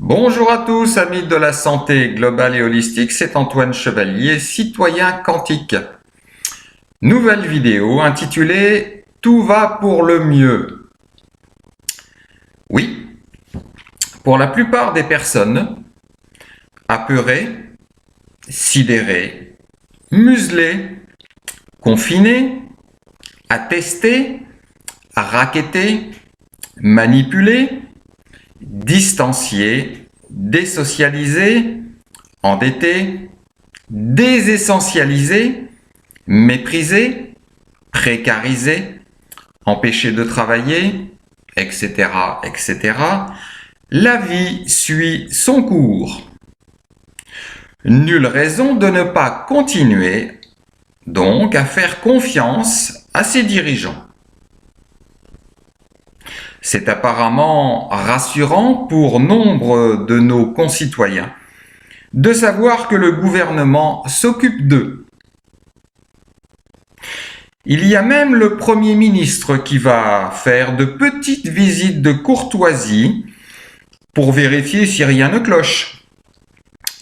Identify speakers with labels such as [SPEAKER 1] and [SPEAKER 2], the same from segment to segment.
[SPEAKER 1] Bonjour à tous, amis de la santé globale et holistique, c'est Antoine Chevalier, citoyen quantique. Nouvelle vidéo intitulée « Tout va pour le mieux ». Oui, pour la plupart des personnes, apeurées, sidérées, muselées, confinées, attestées, racketées, manipulées, distancié, désocialisé, endetté, désessentialisé, méprisé, précarisé, empêché de travailler, etc., etc. La vie suit son cours. Nulle raison de ne pas continuer, donc, à faire confiance à ses dirigeants. C'est apparemment rassurant pour nombre de nos concitoyens de savoir que le gouvernement s'occupe d'eux. Il y a même le Premier ministre qui va faire de petites visites de courtoisie pour vérifier si rien ne cloche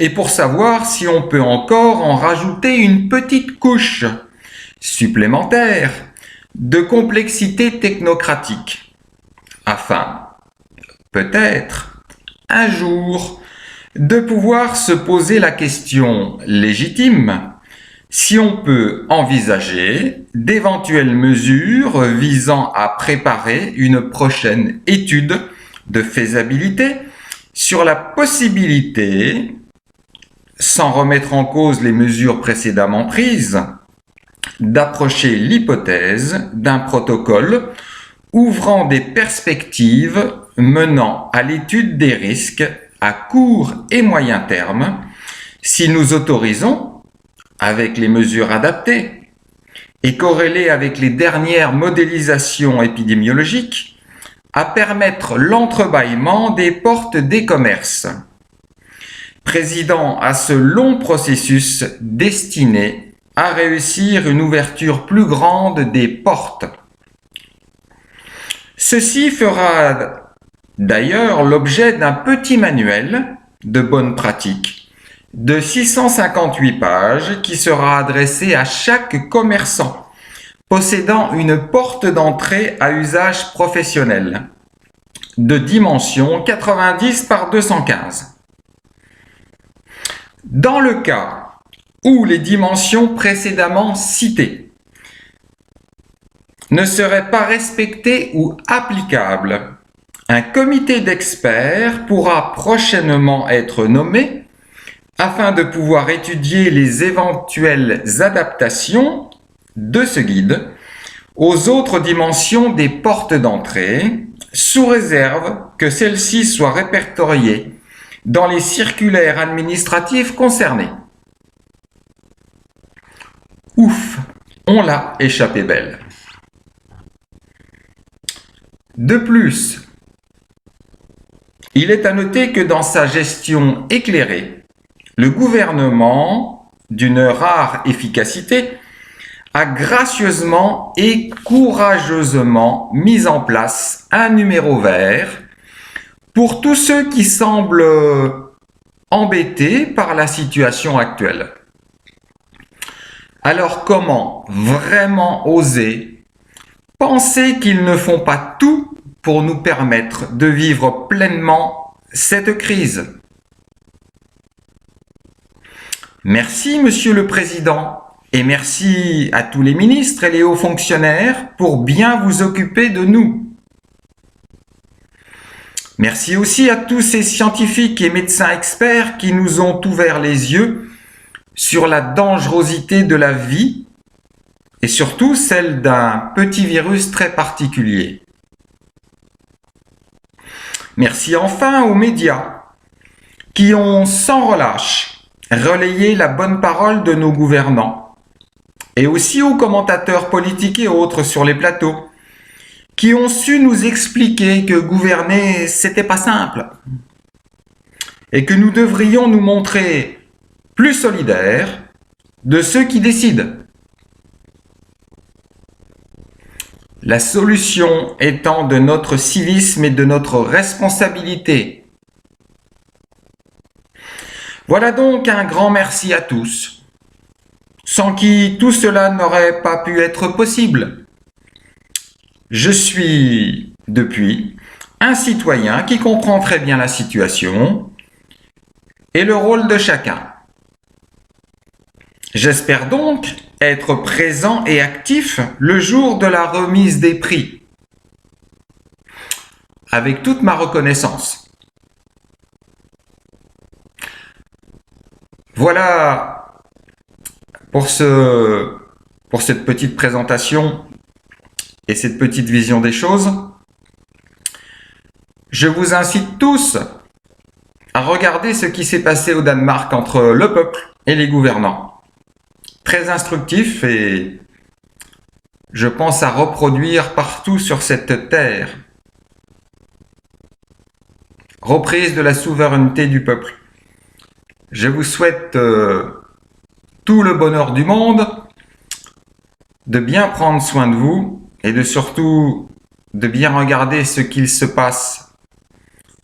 [SPEAKER 1] et pour savoir si on peut encore en rajouter une petite couche supplémentaire de complexité technocratique. Afin, peut-être, un jour, de pouvoir se poser la question légitime si on peut envisager d'éventuelles mesures visant à préparer une prochaine étude de faisabilité sur la possibilité, sans remettre en cause les mesures précédemment prises, d'approcher l'hypothèse d'un protocole ouvrant des perspectives menant à l'étude des risques à court et moyen terme si nous autorisons, avec les mesures adaptées et corrélées avec les dernières modélisations épidémiologiques, à permettre l'entrebâillement des portes des commerces, présidant à ce long processus destiné à réussir une ouverture plus grande des portes. Ceci fera d'ailleurs l'objet d'un petit manuel de bonnes pratiques de 658 pages qui sera adressé à chaque commerçant possédant une porte d'entrée à usage professionnel de dimension 90 par 215. Dans le cas où les dimensions précédemment citées ne serait pas respecté ou applicable, un comité d'experts pourra prochainement être nommé afin de pouvoir étudier les éventuelles adaptations de ce guide aux autres dimensions des portes d'entrée, sous réserve que celles-ci soient répertoriées dans les circulaires administratifs concernés. Ouf, on l'a échappé belle. De plus, il est à noter que dans sa gestion éclairée, le gouvernement, d'une rare efficacité, a gracieusement et courageusement mis en place un numéro vert pour tous ceux qui semblent embêtés par la situation actuelle. Alors comment vraiment oser penser qu'ils ne font pas tout pour nous permettre de vivre pleinement cette crise? Merci, Monsieur le Président, et merci à tous les ministres et les hauts fonctionnaires pour bien vous occuper de nous. Merci aussi à tous ces scientifiques et médecins experts qui nous ont ouvert les yeux sur la dangerosité de la vie et surtout celle d'un petit virus très particulier. Merci enfin aux médias qui ont sans relâche relayé la bonne parole de nos gouvernants et aussi aux commentateurs politiques et autres sur les plateaux qui ont su nous expliquer que gouverner, c'était pas simple et que nous devrions nous montrer plus solidaires de ceux qui décident. La solution étant de notre civisme et de notre responsabilité Voilà donc un grand merci à tous, sans qui tout cela n'aurait pas pu être possible. Je suis, depuis, un citoyen qui comprend très bien la situation et le rôle de chacun. J'espère donc être présent et actif le jour de la remise des prix, avec toute ma reconnaissance. Voilà pour cette petite présentation et cette petite vision des choses. Je vous incite tous à regarder ce qui s'est passé au Danemark entre le peuple et les gouvernants. Très instructif et je pense à reproduire partout sur cette terre. Reprise de la souveraineté du peuple. Je vous souhaite tout le bonheur du monde, de bien prendre soin de vous et de surtout de bien regarder ce qu'il se passe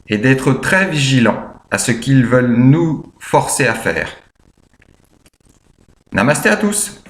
[SPEAKER 1] et d'être très vigilant à ce qu'ils veulent nous forcer à faire. Namasté à tous!